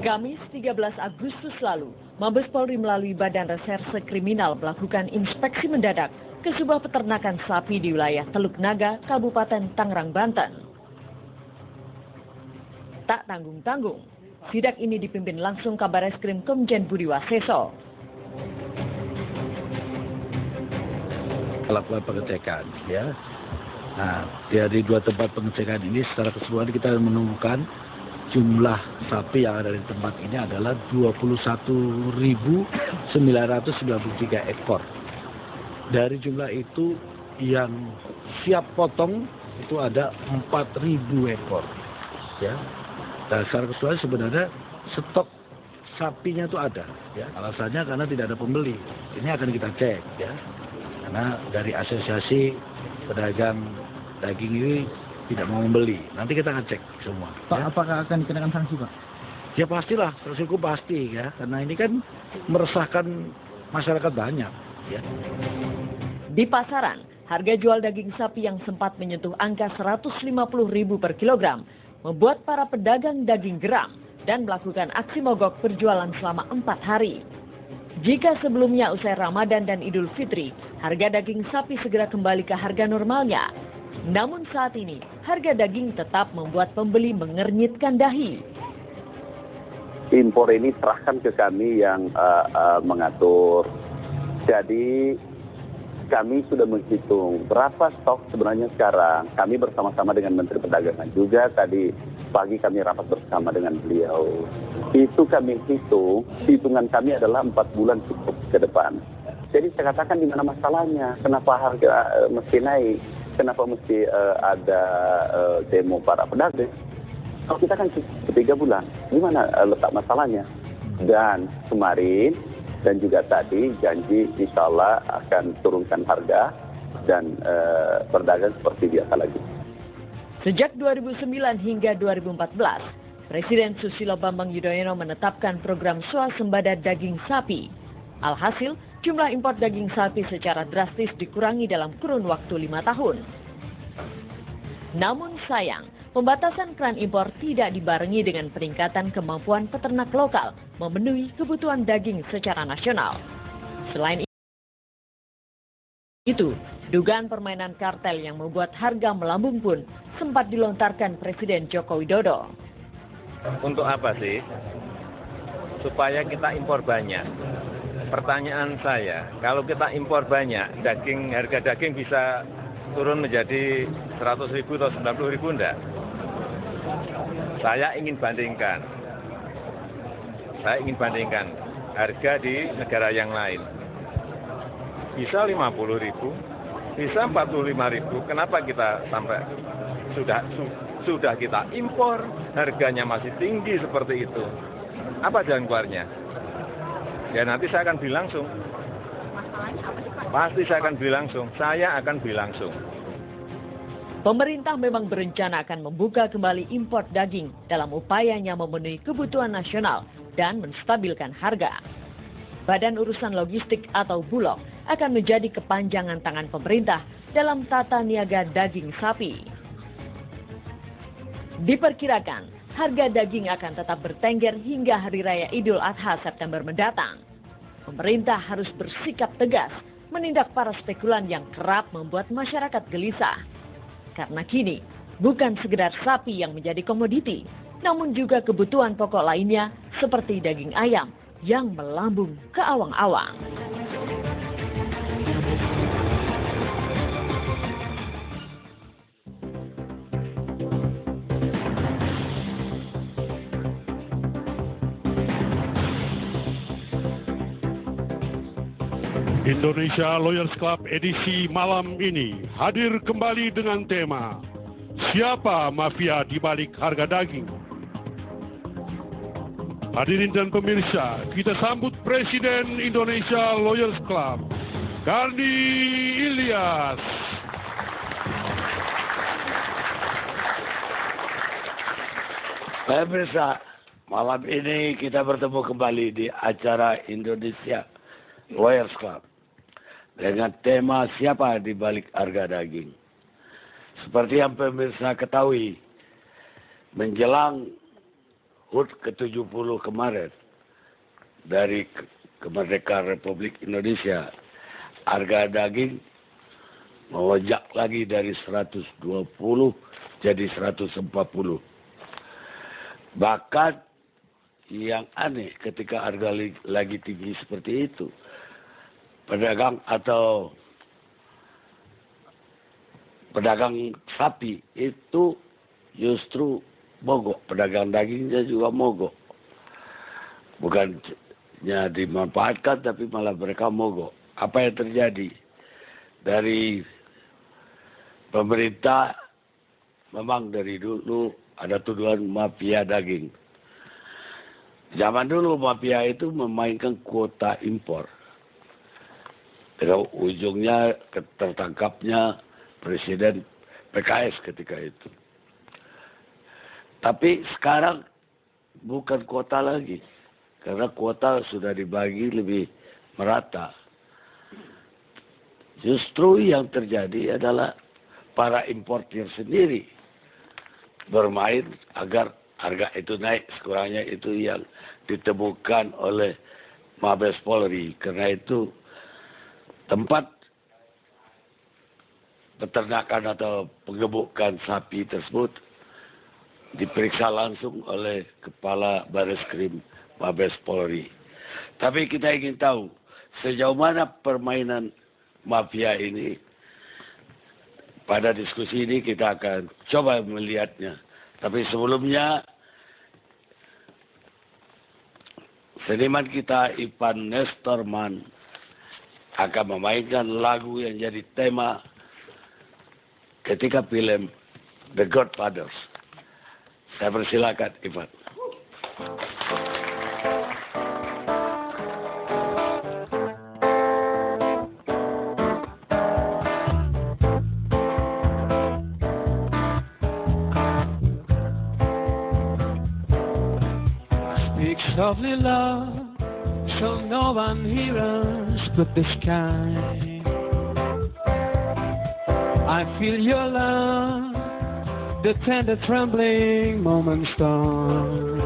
Kamis 13 Agustus lalu, Mabes Polri melalui Badan Reserse Kriminal melakukan inspeksi mendadak ke sebuah peternakan sapi di wilayah Teluk Naga, Kabupaten Tangerang, Banten. Tak tanggung-tanggung, sidak ini dipimpin langsung Kabareskrim Komjen Budi Waseso. Lakukan pengecekan, ya. Nah, dari dua tempat pengecekan ini secara keseluruhan kita menemukan jumlah sapi yang ada di tempat ini adalah 21.993 ekor. Dari jumlah itu yang siap potong itu ada 4.000 ekor. Ya. Dan secara keseluruhan sebenarnya stok sapinya itu ada. Ya. Alasannya karena tidak ada pembeli. Ini akan kita cek. Ya. Karena dari asosiasi pedagang daging ini tidak mau membeli. Nanti kita akan cek semua. Pak, ya. apakah akan dikenakan sanksi, Pak? Ya pastilah, sanksi hukum pasti ya. Karena ini kan meresahkan masyarakat banyak. Ya. Di pasaran, harga jual daging sapi yang sempat menyentuh angka Rp150.000 per kilogram membuat para pedagang daging geram dan melakukan aksi mogok berjualan selama 4 hari. Jika sebelumnya usai Ramadan dan Idul Fitri, harga daging sapi segera kembali ke harga normalnya. Namun saat ini, harga daging tetap membuat pembeli mengernyitkan dahi. Impor ini serahkan ke kami yang mengatur. Jadi kami sudah menghitung berapa stok sebenarnya sekarang. Kami bersama-sama dengan Menteri Perdagangan juga tadi pagi kami rapat bersama dengan beliau. Itu kami hitung, hitungan kami adalah 4 bulan cukup ke depan. Jadi saya katakan di mana masalahnya, kenapa harga mesti naik, kenapa mesti ada demo para pedagang. Kalau kita kan 3 bulan, di mana letak masalahnya? Dan kemarin dan juga tadi janji insya Allah akan turunkan harga dan berdagang seperti biasa lagi. Sejak 2009 hingga 2014, Presiden Susilo Bambang Yudhoyono menetapkan program swasembada daging sapi. Alhasil, jumlah impor daging sapi secara drastis dikurangi dalam kurun waktu 5 tahun. Namun sayang, pembatasan keran impor tidak dibarengi dengan peningkatan kemampuan peternak lokal memenuhi kebutuhan daging secara nasional. Selain itu, dugaan permainan kartel yang membuat harga melambung pun sempat dilontarkan Presiden Joko Widodo. Untuk apa sih? Supaya kita impor banyak. Pertanyaan saya, kalau kita impor banyak, harga daging bisa turun menjadi 100.000 atau 90.000 enggak? Saya ingin bandingkan harga di negara yang lain. Bisa 50.000, bisa 45.000. Kenapa kita sampai sudah kita impor, harganya masih tinggi seperti itu? Apa jalan keluarnya? Ya nanti saya akan bilang langsung. Pasti saya akan bilang langsung. Saya akan bilang langsung. Pemerintah memang berencana akan membuka kembali impor daging dalam upayanya memenuhi kebutuhan nasional dan menstabilkan harga. Badan Urusan Logistik atau Bulog akan menjadi kepanjangan tangan pemerintah dalam tata niaga daging sapi. Diperkirakan, harga daging akan tetap bertengger hingga Hari Raya Idul Adha September mendatang. Pemerintah harus bersikap tegas menindak para spekulan yang kerap membuat masyarakat gelisah. Karena kini, bukan sekedar sapi yang menjadi komoditi, namun juga kebutuhan pokok lainnya seperti daging ayam yang melambung ke awang-awang. Indonesia Lawyers Club edisi malam ini hadir kembali dengan tema Siapa Mafia di Balik Harga Daging? Hadirin dan pemirsa, kita sambut Presiden Indonesia Lawyers Club, Kardi Ilyas. Pemirsa, malam ini kita bertemu kembali di acara Indonesia Lawyers Club dengan tema Siapa di Balik Harga Daging. Seperti yang pemirsa ketahui, menjelang HUT ke-70 kemarin dari kemerdekaan Republik Indonesia, harga daging melonjak lagi dari 120 jadi 140. Bahkan yang aneh ketika harga lagi tinggi seperti itu, pedagang atau pedagang sapi itu justru mogok, pedagang dagingnya juga mogok. Bukannya dimanfaatkan, tapi malah mereka mogok. Apa yang terjadi? Dari pemerintah, memang dari dulu ada tuduhan mafia daging. Zaman dulu mafia itu memainkan kuota impor. Dengan ujungnya tertangkapnya Presiden PKS ketika itu. Tapi sekarang bukan kuota lagi. Karena kuota sudah dibagi lebih merata. Justru yang terjadi adalah para importir sendiri bermain agar harga itu naik. Sekurangnya itu yang ditemukan oleh Mabes Polri. Karena itu tempat peternakan atau penggemukan sapi tersebut diperiksa langsung oleh Kepala Bareskrim Mabes Polri. Tapi kita ingin tahu sejauh mana permainan mafia ini. Pada diskusi ini kita akan coba melihatnya. Tapi sebelumnya seniman kita Ivan Nestorman akan memainkan lagu yang jadi tema ketika film The Godfathers. Saya persilakan Ivan. Speak softly, love, so no one hears us but the sky. I feel your love, the tender trembling moments start.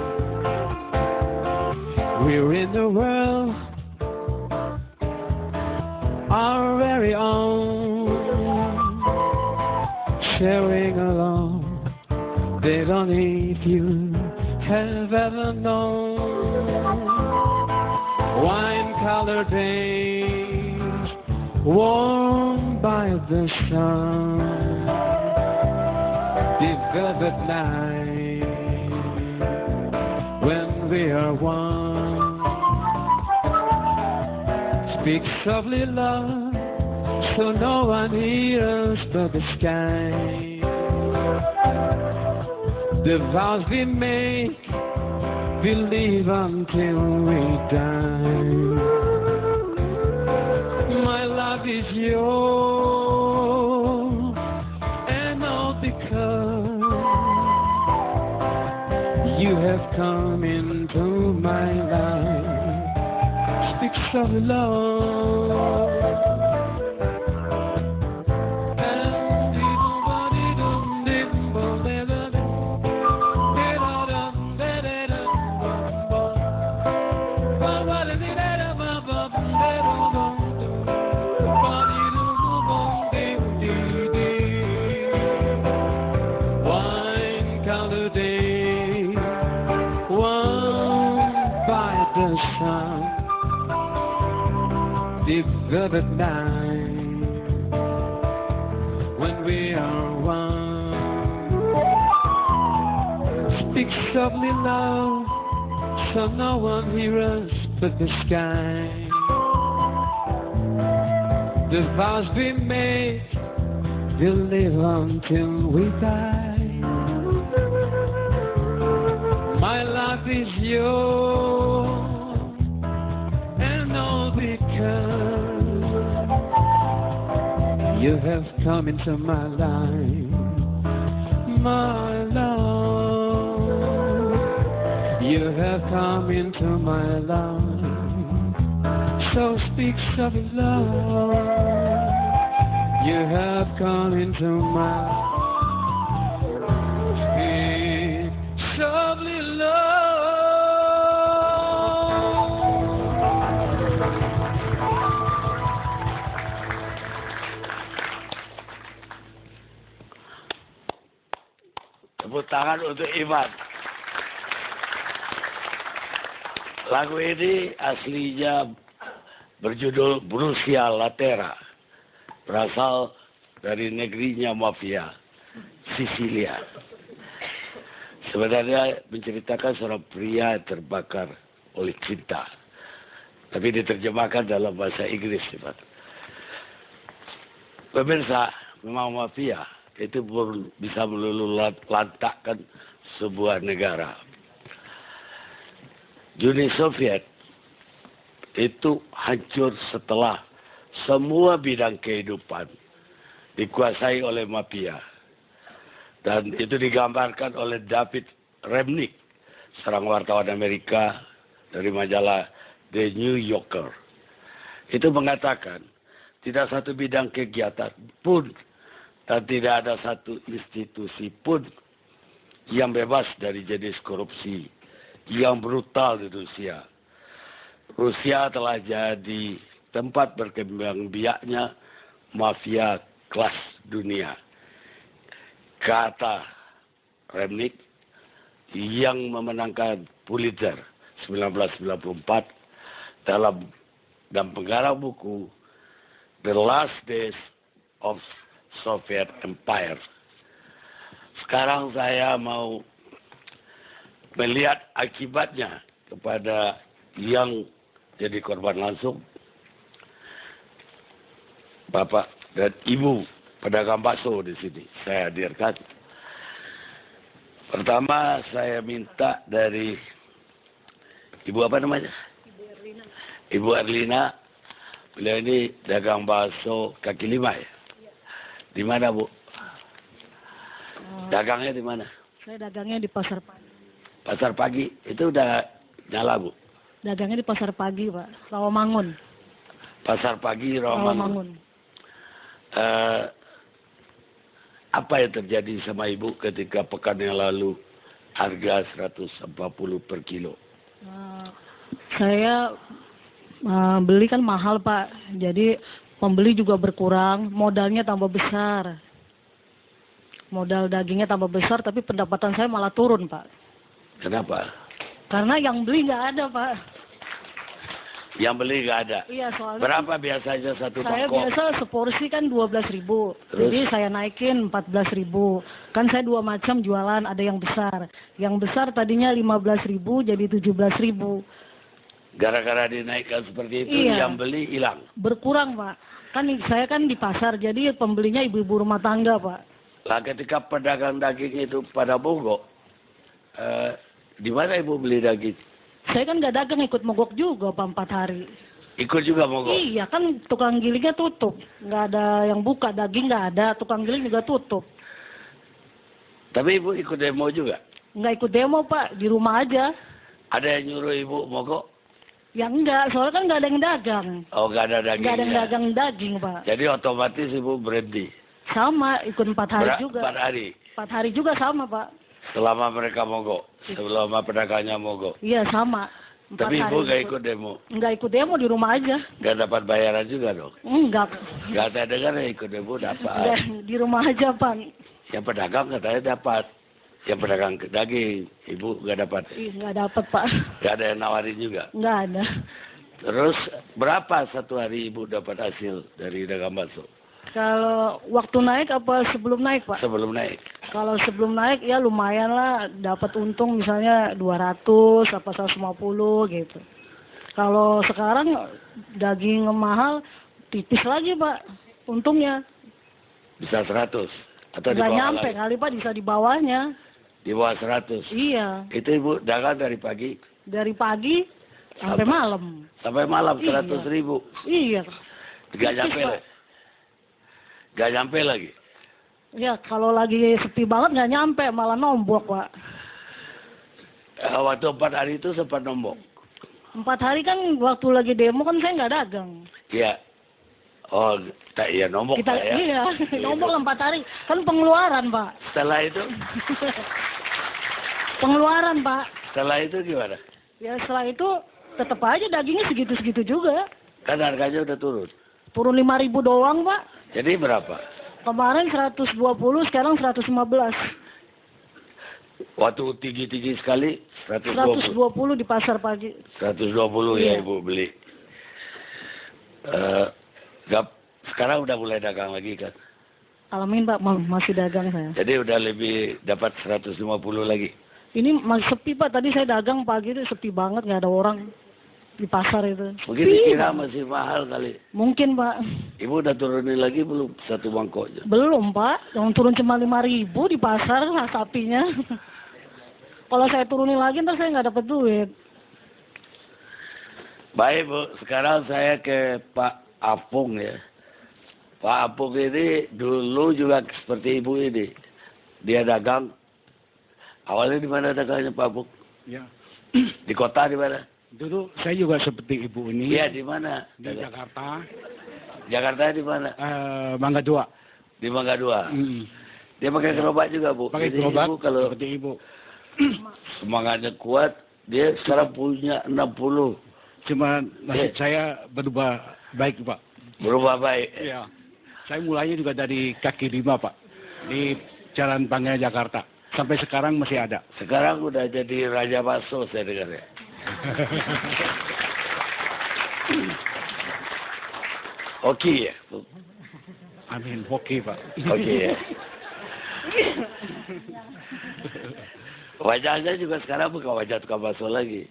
We're in the world, our very own, sharing alone. They don't need you have ever known. Wine-colored days, warmed by the sun, the velvet night, when we are one. Speak softly, love, so no one hears but the sky. The vows we make, believe until we die. My love is yours, and all because you have come into my life. Speak softly, love. The velvet night, when we are one. Speak softly, love, so no one hears us but the sky. The vows we make, we'll live until we die. My life is yours, and all because you have come into my life, my love. You have come into my life, so speak softly, love. You have come into my life, speak softly, love. tangan untuk Iman. Lagu ini aslinya berjudul Brucia Latera. Berasal dari negerinya mafia, Sisilia. Sebenarnya menceritakan seorang pria terbakar oleh cinta. Tapi diterjemahkan dalam bahasa Inggris. Pemirsa, memang mafia itu bisa meluluh lantakkan sebuah negara. Uni Soviet itu hancur setelah semua bidang kehidupan dikuasai oleh mafia. Dan itu digambarkan oleh David Remnick, seorang wartawan Amerika dari majalah The New Yorker. Itu mengatakan, tidak satu bidang kegiatan pun dan tidak ada satu institusi pun yang bebas dari jenis korupsi yang brutal di Rusia. Rusia telah jadi tempat berkembang biaknya mafia kelas dunia. Kata Remnick yang memenangkan Pulitzer 1994 dalam dan penggarap buku The Last Days of Soviet Empire. Sekarang saya mau melihat akibatnya kepada yang jadi korban langsung, Bapak dan Ibu pedagang bakso di sini. Saya hadirkan. Pertama saya minta dari Ibu apa namanya? Ibu Erlina. Beliau ini dagang bakso kaki lima ya? Di mana, Bu? Dagangnya di mana? Saya dagangnya di Pasar Pagi. Pasar Pagi itu udah nyala, Bu? Dagangnya di Pasar Pagi, Pak. Rawamangun. Pasar Pagi Rawamangun. Apa yang terjadi sama Ibu ketika pekan yang lalu harga 140 per kilo? Saya beli kan mahal, Pak. Jadi pembeli juga berkurang, modalnya tambah besar. Modal dagingnya tambah besar, tapi pendapatan saya malah turun, Pak. Kenapa? Karena yang beli nggak ada, Pak. Yang beli nggak ada? Iya, soalnya... Berapa biasanya satu Saya mangkok? biasa seporsi kan 12.000. Terus? Jadi saya naikin 14.000. Kan saya dua macam jualan, ada yang besar. Yang besar tadinya 15.000 jadi 17.000. Gara-gara dinaikkan seperti itu, Iya. yang beli hilang? Berkurang, Pak. Kan saya kan di pasar, jadi pembelinya ibu-ibu rumah tangga, Pak. Lah ketika pedagang daging itu pada mogok, di mana Ibu beli daging? Saya kan nggak dagang, ikut mogok juga, Pak, 4 hari. Ikut juga mogok? Iya, kan tukang gilingnya tutup. Nggak ada yang buka, daging nggak ada, tukang giling juga tutup. Tapi Ibu ikut demo juga? Nggak ikut demo, Pak, di rumah aja. Ada yang nyuruh Ibu mogok? Ya enggak, soalnya kan nggak ada yang dagang. Oh, nggak ada daging. Nggak ada yang dagang daging, Pak. Jadi otomatis Ibu berhenti? Sama, ikut 4 hari juga. 4 hari? 4 hari juga sama, Pak. Selama mereka mogok? Selama pedagangnya mogok? Iya, sama. 4 Tapi hari Ibu nggak ikut demo? Nggak ikut demo, di rumah aja. Nggak dapat bayaran juga dong? Enggak. Nggak ada dengar ya ikut demo dapat? Nggak, di rumah aja, Pak. Yang pedagang katanya dapat. Yang pedagang daging, Ibu nggak dapat? Ih, nggak dapat, Pak. Nggak ada yang nawarin juga? Nggak ada. Terus berapa satu hari Ibu dapat hasil dari dagang bakso? Kalau waktu naik apa sebelum naik, Pak? Sebelum naik. Kalau sebelum naik ya lumayan lah, dapat untung misalnya 200 apa 150 gitu. Kalau sekarang daging mahal tipis lagi, Pak, untungnya. Bisa 100 atau di Nggak bawah nyampe lagi? kali, Pak, bisa di bawahnya. Di bawah 100. Iya, Itu Ibu dagang dari pagi dari pagi sampai malam. sampai malam Iya. 100.000. Iya. Nggak Tipis, nyampe Pak. lagi. Nggak nyampe lagi. Ya, kalau lagi sepi banget nggak nyampe, malah nombok, Pak. Waktu 4 hari itu sempat nombok. 4 hari kan waktu lagi demo kan saya nggak dagang. Iya. Oh, tak iya nombok Kita Pak, ya. iya, nombok 4 hari kan pengeluaran, Pak. Setelah itu, Pengeluaran, Pak. setelah itu gimana? Ya setelah itu tetap aja dagingnya segitu-segitu juga. Kan harganya udah turun. Turun 5.000 doang, Pak. Jadi berapa? Kemarin 120, sekarang 115. Waktu tinggi-tinggi sekali 120. 120 di pasar pagi. 120 Iya. ya Ibu beli. Sekarang udah mulai dagang lagi kan. Alamin Pak, masih dagang saya. Jadi udah lebih dapat 150 lagi. Ini masih sepi Pak, tadi saya dagang pagi itu sepi banget, nggak ada orang di pasar itu. Mungkin Sepi, dikira Pak. masih mahal kali. Mungkin Pak. Ibu udah turunin lagi belum satu mangkoknya? Belum Pak, yang turun cuma 5.000 di pasar lah sapinya. Kalau saya turunin lagi ntar saya nggak dapat duit. Baik Bu, sekarang saya ke Pak Apung ya. Pak Apung ini dulu juga seperti Ibu ini. Dia dagang. Awalnya di mana dagangnya Pak Apung? Ya. Di kota di mana? Dulu saya juga seperti ibu ini. Iya, di mana? Di Jakarta. Jakarta di mana? Mangga 2. Di Mangga 2. Mm. Dia pakai gerobak juga, Bu. Pakai Jadi gerobak Ibu kalau seperti ibu. semangatnya kuat, dia sekarang punya 60. Cuma nasib saya berubah baik, Pak. Berubah baik. Iya. Saya mulainya juga dari kaki 5, Pak. Di Jalan Panggil Jakarta. Sampai sekarang masih ada. Sekarang udah jadi raja bakso saya dengar ya. Oke ya. Amin. Oke, Pak. Oke ya. Wajahnya juga sekarang bukan wajah tukang bakso lagi.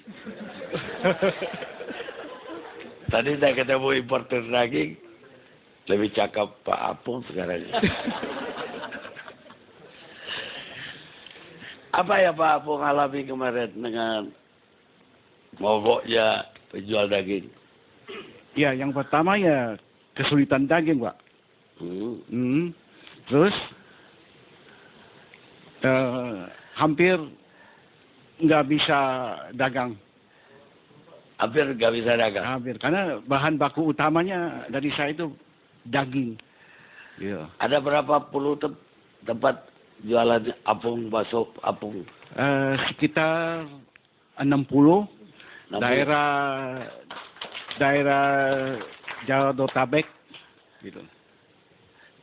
Tadi saya ketemu importer daging, lebih cakep Pak Apung sekarang. Apa ya Pak Apung alami kemarin dengan mogoknya penjual daging? Ya, yang pertama ya kesulitan daging, Pak. Terus hampir nggak bisa dagang. Hampir nggak bisa dagang. Hampir, karena bahan baku utamanya dari saya itu daging. Iya. Ada berapa puluh tempat jualan apung, bakso apung? Sekitar 60. 60. Daerah Jabodetabek gitu.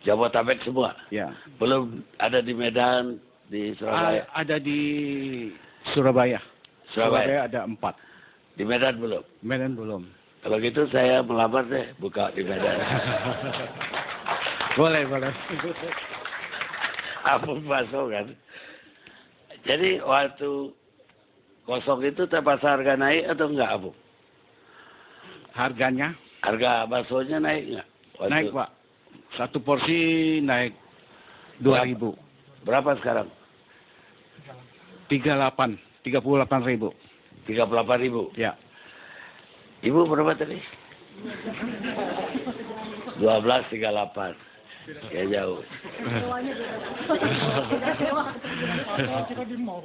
Jabodetabek semua? Ya. Belum ada di Medan, di Surabaya? Ada di Surabaya. Surabaya ada 4. Di Medan belum? Medan belum. Kalau gitu saya melamar deh buka di Medan. Boleh. Apung bakso kan. Jadi waktu kosong itu terpaksa harga naik atau enggak Apung? Harganya? Harga baksonya naik enggak? Naik Pak. Satu porsi naik 2.000. Berapa sekarang? 38.000. 38.000. Ya. Ibu berapa tadi? 12.38. Ya jauh.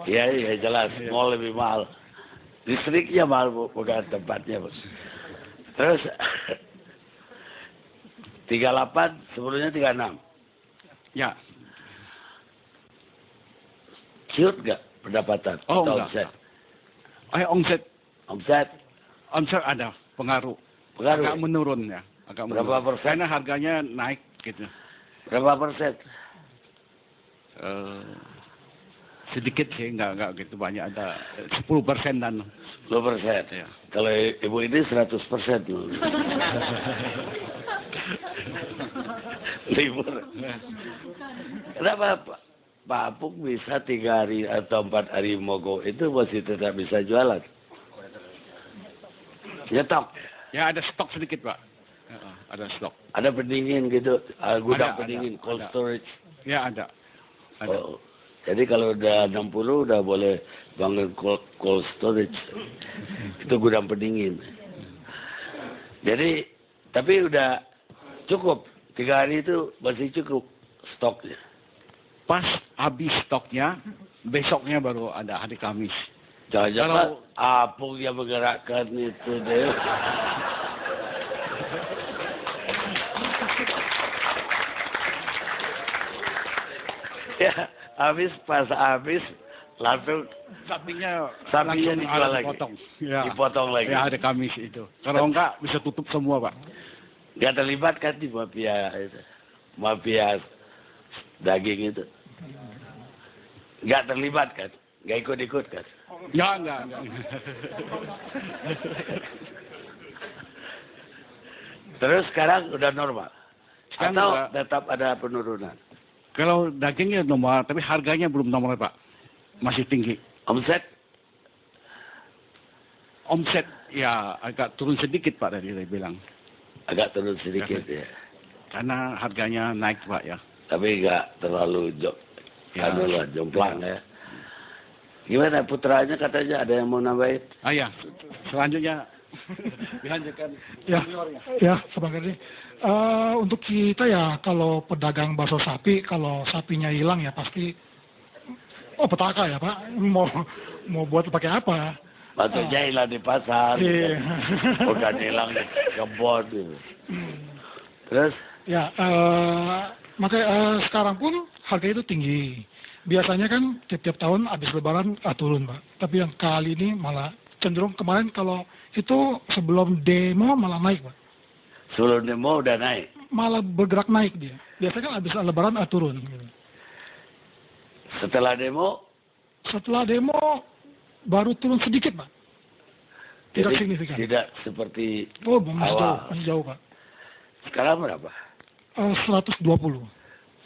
Iya jelas. Mall lebih mahal. Listriknya mahal Bu, bukan tempatnya Bu. Terus 38 sebelumnya 36. Ya. Ciut nggak pendapatan? Oh atau enggak. omset? Omset Omset ada pengaruh. Pengaruh. Agak menurun ya. Berapa persen? Karena harganya naik gitu. Berapa persen? Sedikit sih, enggak gitu banyak, ada 10%-an. 10%. Ya. Kalau ibu ini 100% dulu. Libur. Kenapa Pak Apung bisa 3 hari atau 4 hari mogok itu masih tetap bisa jualan? Nyetok. Ya ada stok sedikit Pak. Ada stok. Ada pendingin gitu, gudang pendingin, cold ada. storage. Ya ada. Oh. Jadi kalau udah 60 udah boleh bangun cold storage. Itu gudang pendingin. Jadi tapi udah cukup. 3 hari itu masih cukup stoknya. Pas habis stoknya, besoknya baru ada hari Kamis. Jangan-jangan Apung yang menggerakkan itu deh. Ya, pas habis langsung sapinya dijual lagi. Dipotong. Ya. Dipotong lagi. Ya, hari Kamis itu. Kalau enggak bisa tutup semua, Pak. Nggak terlibat kan di mafia itu. Mafia daging itu. Nggak terlibat kan? Nggak ikut-ikut kan? Enggak. Terus sekarang udah normal? Sekarang Atau udah- tetap ada penurunan? Kalau dagingnya normal, tapi harganya belum normal, Pak. Masih tinggi. Omset? Omset ya agak turun sedikit, Pak, tadi saya bilang. Agak turun sedikit ya. Karena harganya naik, Pak, ya. Tapi nggak terlalu Ya. jomplang ya. Gimana putranya katanya ada yang mau nambahin? Ya. Selanjutnya dilanjutkan. Ya, sebenarnya untuk kita ya kalau pedagang bakso sapi, kalau sapinya hilang ya pasti petaka ya Pak. Mau buat pakai apa? Maksudnya hilang di pasar, Iya. bukan hilang di kebun. Gitu. Terus? Ya, makanya sekarang pun harga itu tinggi. Biasanya kan tiap tahun habis lebaran turun Pak. Tapi yang kali ini malah cenderung kemarin kalau itu sebelum demo malah naik Pak. Sebelum demo udah naik? Malah bergerak naik dia. Biasanya kan habis lebaran turun. Gitu. Setelah demo? Setelah demo baru turun sedikit Pak. Tidak Jadi signifikan. tidak seperti Masih jauh Pak. Sekarang berapa? 120.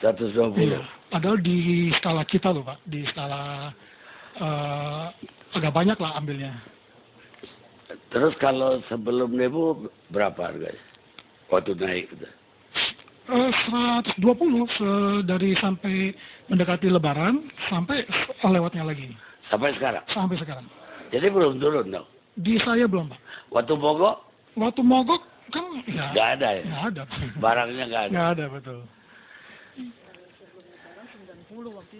120. Iya. Padahal di skala kita loh Pak, di skala agak banyak lah ambilnya. Terus kalau sebelum demo berapa harganya? Waktu naik gitu. 120 dari sampai mendekati lebaran sampai lewatnya lagi. Sampai sekarang? Sampai sekarang. Jadi belum turun dong? Di saya belum Pak. Waktu mogok? Waktu mogok kan ya. Nggak ada ya? Nggak ada. Barangnya nggak ada? Nggak ada betul.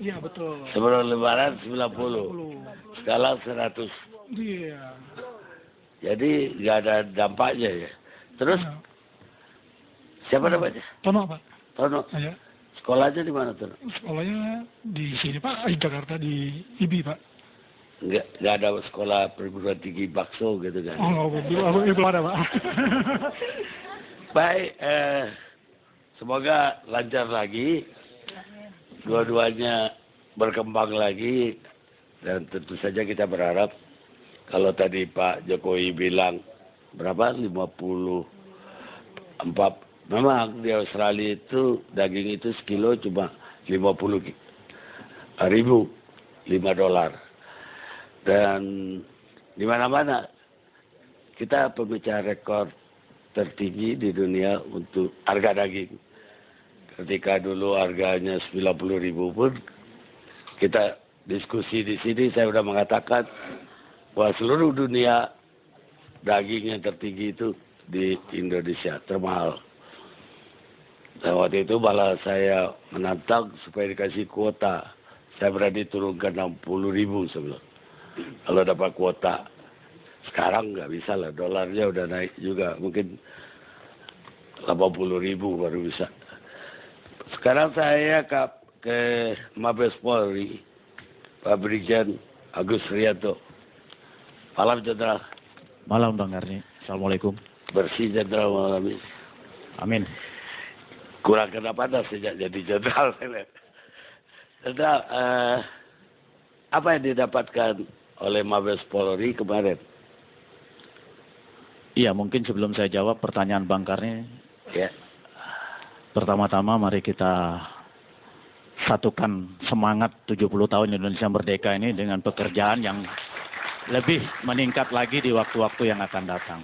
Iya betul. Sebelum lebaran 90. Sekarang 100. Iya. Jadi nggak ada dampaknya ya. Terus Ya. siapa namanya? Tono Pak. Tono. Saya Sekolahnya di mana Tono? sekolahnya di sini Pak, di Jakarta di IBI Pak. Nggak ada sekolah perguruan tinggi bakso gitu kan? Oh, belum ada Pak. Baik, semoga lancar lagi. Dua-duanya berkembang lagi. Dan tentu saja kita berharap kalau tadi Pak Jokowi bilang berapa? 54. Memang di Australia itu daging itu sekilo cuma 50.000, $5. Dan di mana-mana kita pemecah rekor tertinggi di dunia untuk harga daging. Ketika dulu harganya 90.000 pun kita diskusi di sini, saya sudah mengatakan bahwa seluruh dunia daging yang tertinggi itu di Indonesia, termahal. Dan waktu itu malah saya menantang supaya dikasih kuota. Saya berani turunkan 60.000 sebelum. Kalau dapat kuota. Sekarang nggak bisa lah, dolarnya udah naik juga. Mungkin 80.000 baru bisa. Sekarang saya ke Mabes Polri, Pak Brigjen Agus Rianto. Malam Jenderal. Malam Bang Karni. Assalamualaikum. Bersih Jenderal malam ini. Amin. Kurang kena panas sejak jadi Jenderal. Jenderal, apa yang didapatkan oleh Mabes Polri kemarin? Iya, mungkin sebelum saya jawab pertanyaan Bang Karni. Ya. Pertama-tama mari kita satukan semangat 70 tahun Indonesia Merdeka ini dengan pekerjaan yang lebih meningkat lagi di waktu-waktu yang akan datang.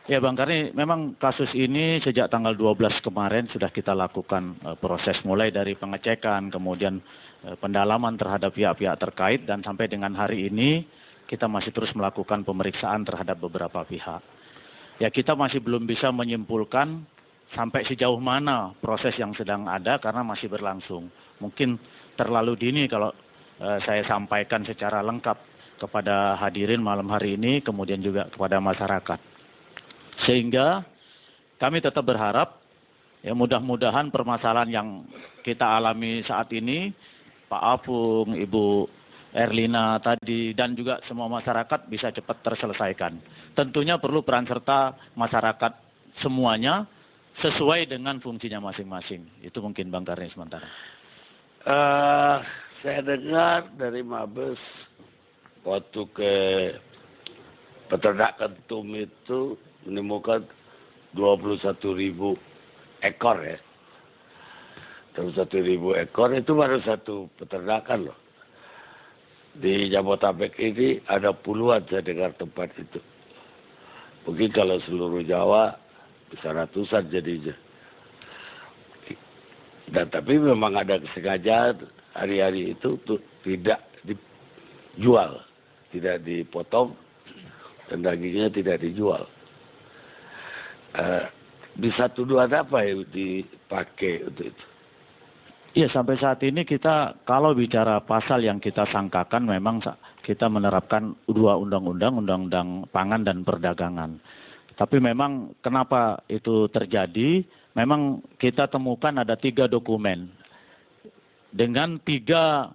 Ya Bang Karni, memang kasus ini sejak tanggal 12 kemarin sudah kita lakukan proses mulai dari pengecekan, kemudian pendalaman terhadap pihak-pihak terkait, dan sampai dengan hari ini kita masih terus melakukan pemeriksaan terhadap beberapa pihak. Ya kita masih belum bisa menyimpulkan sampai sejauh mana proses yang sedang ada karena masih berlangsung. Mungkin terlalu dini kalau saya sampaikan secara lengkap kepada hadirin malam hari ini, kemudian juga kepada masyarakat. Sehingga kami tetap berharap ya mudah-mudahan permasalahan yang kita alami saat ini, Pak Apung, Ibu Erlina tadi, dan juga semua masyarakat bisa cepat terselesaikan. Tentunya perlu peran serta masyarakat semuanya sesuai dengan fungsinya masing-masing. Itu mungkin Bang Karni sementara. Saya dengar dari Mabes waktu ke peternak kentum itu menemukan 21.000 ekor ya. 21.000 ekor itu baru satu peternakan loh. Di Jabodetabek ini ada puluhan saya dengar tempat itu. Mungkin kalau seluruh Jawa bisa ratusan jadinya. Dan tapi memang ada kesengajaan hari-hari itu tidak dijual, tidak dipotong, dan dagingnya tidak dijual. Bisa tuduhan apa yang dipakai untuk itu? Iya, sampai saat ini kita kalau bicara pasal yang kita sangkakan memang kita menerapkan dua undang-undang, undang-undang pangan dan perdagangan. Tapi memang kenapa itu terjadi? Memang kita temukan ada 3 dokumen dengan tiga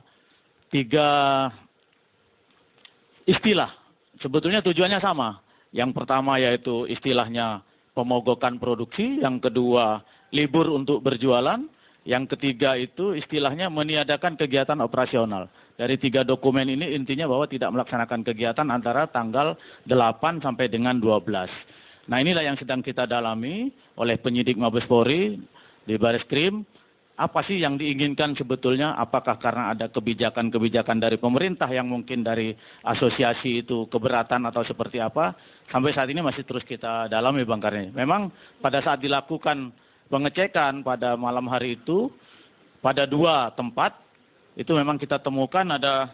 istilah. Sebetulnya tujuannya sama. Yang pertama yaitu istilahnya pemogokan produksi, yang kedua libur untuk berjualan, yang ketiga itu istilahnya meniadakan kegiatan operasional. Dari 3 dokumen ini intinya bahwa tidak melaksanakan kegiatan antara tanggal 8 sampai dengan 12. Nah, inilah yang sedang kita dalami oleh penyidik Mabes Polri di Bareskrim. Apa sih yang diinginkan sebetulnya? Apakah karena ada kebijakan-kebijakan dari pemerintah yang mungkin dari asosiasi itu keberatan atau seperti apa? Sampai saat ini masih terus kita dalami, Bang Karni. Memang pada saat dilakukan pengecekan pada malam hari itu, pada 2 tempat, itu memang kita temukan ada,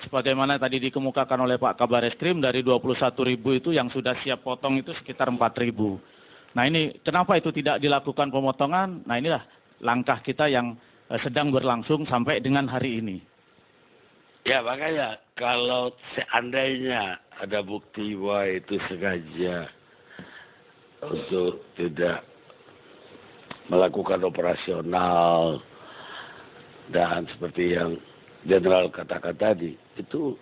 sebagaimana tadi dikemukakan oleh Pak Kabareskrim, dari 21.000 itu yang sudah siap potong itu sekitar 4.000. Nah ini, kenapa itu tidak dilakukan pemotongan? Nah inilah langkah kita yang sedang berlangsung sampai dengan hari ini. Ya makanya kalau seandainya ada bukti bahwa itu sengaja untuk tidak melakukan operasional dan seperti yang Jenderal katakan tadi, itu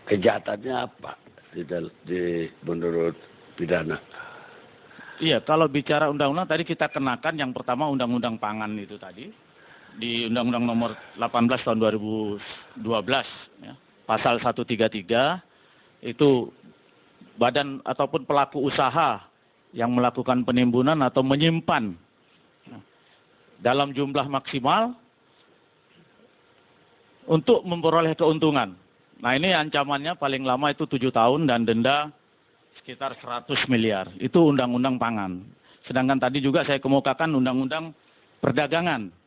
kejahatannya apa menurut pidana? Iya, kalau bicara undang-undang tadi kita kenakan yang pertama undang-undang pangan itu tadi. Di Undang-Undang Nomor 18 tahun 2012, ya, Pasal 133, itu badan ataupun pelaku usaha yang melakukan penimbunan atau menyimpan dalam jumlah maksimal untuk memperoleh keuntungan. Nah ini ancamannya paling lama itu 7 tahun dan denda sekitar 100 miliar. Itu undang-undang pangan. Sedangkan tadi juga saya kemukakan undang-undang perdagangan.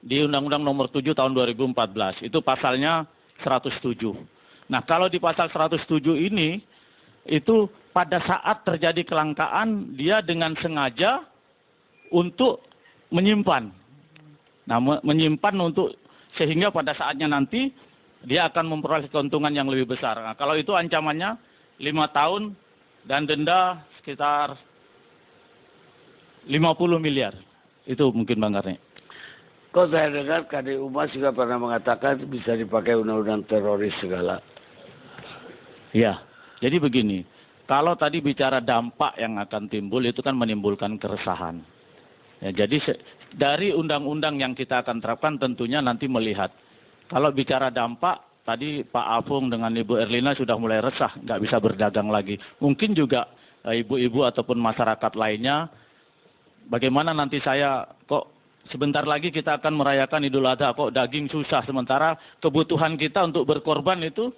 Di Undang-Undang Nomor 7 tahun 2014. Itu pasalnya 107. Nah kalau di pasal 107 ini, itu pada saat terjadi kelangkaan, dia dengan sengaja untuk menyimpan. Nah menyimpan untuk, sehingga pada saatnya nanti, dia akan memperoleh keuntungan yang lebih besar. Nah kalau itu ancamannya 5 tahun dan denda sekitar 50 miliar. Itu mungkin Bang Karni. Kok saya dengar KD Umas juga pernah mengatakan bisa dipakai undang-undang teroris segala. Ya, jadi begini. Kalau tadi bicara dampak yang akan timbul itu kan menimbulkan keresahan. Ya, jadi dari undang-undang yang kita akan terapkan tentunya nanti melihat. Kalau bicara dampak, tadi Pak Afung dengan Ibu Erlina sudah mulai resah, nggak bisa berdagang lagi. Mungkin juga ibu-ibu ataupun masyarakat lainnya, bagaimana nanti saya kok sebentar lagi kita akan merayakan Idul Adha, kok daging susah. Sementara kebutuhan kita untuk berkorban itu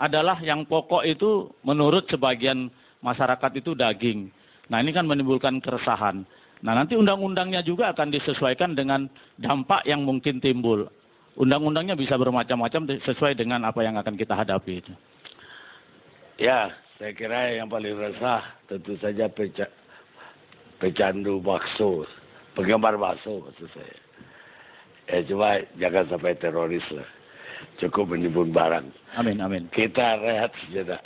adalah yang pokok itu menurut sebagian masyarakat itu daging. Nah ini kan menimbulkan keresahan. Nah nanti undang-undangnya juga akan disesuaikan dengan dampak yang mungkin timbul. Undang-undangnya bisa bermacam-macam sesuai dengan apa yang akan kita hadapi itu. Ya, saya kira yang paling resah tentu saja pecandu bakso, penggemar bakso maksud saya. Ya cuma jangan sampai teroris lah. Cukup menimbun barang. Amin, amin. Kita rehat sejenak.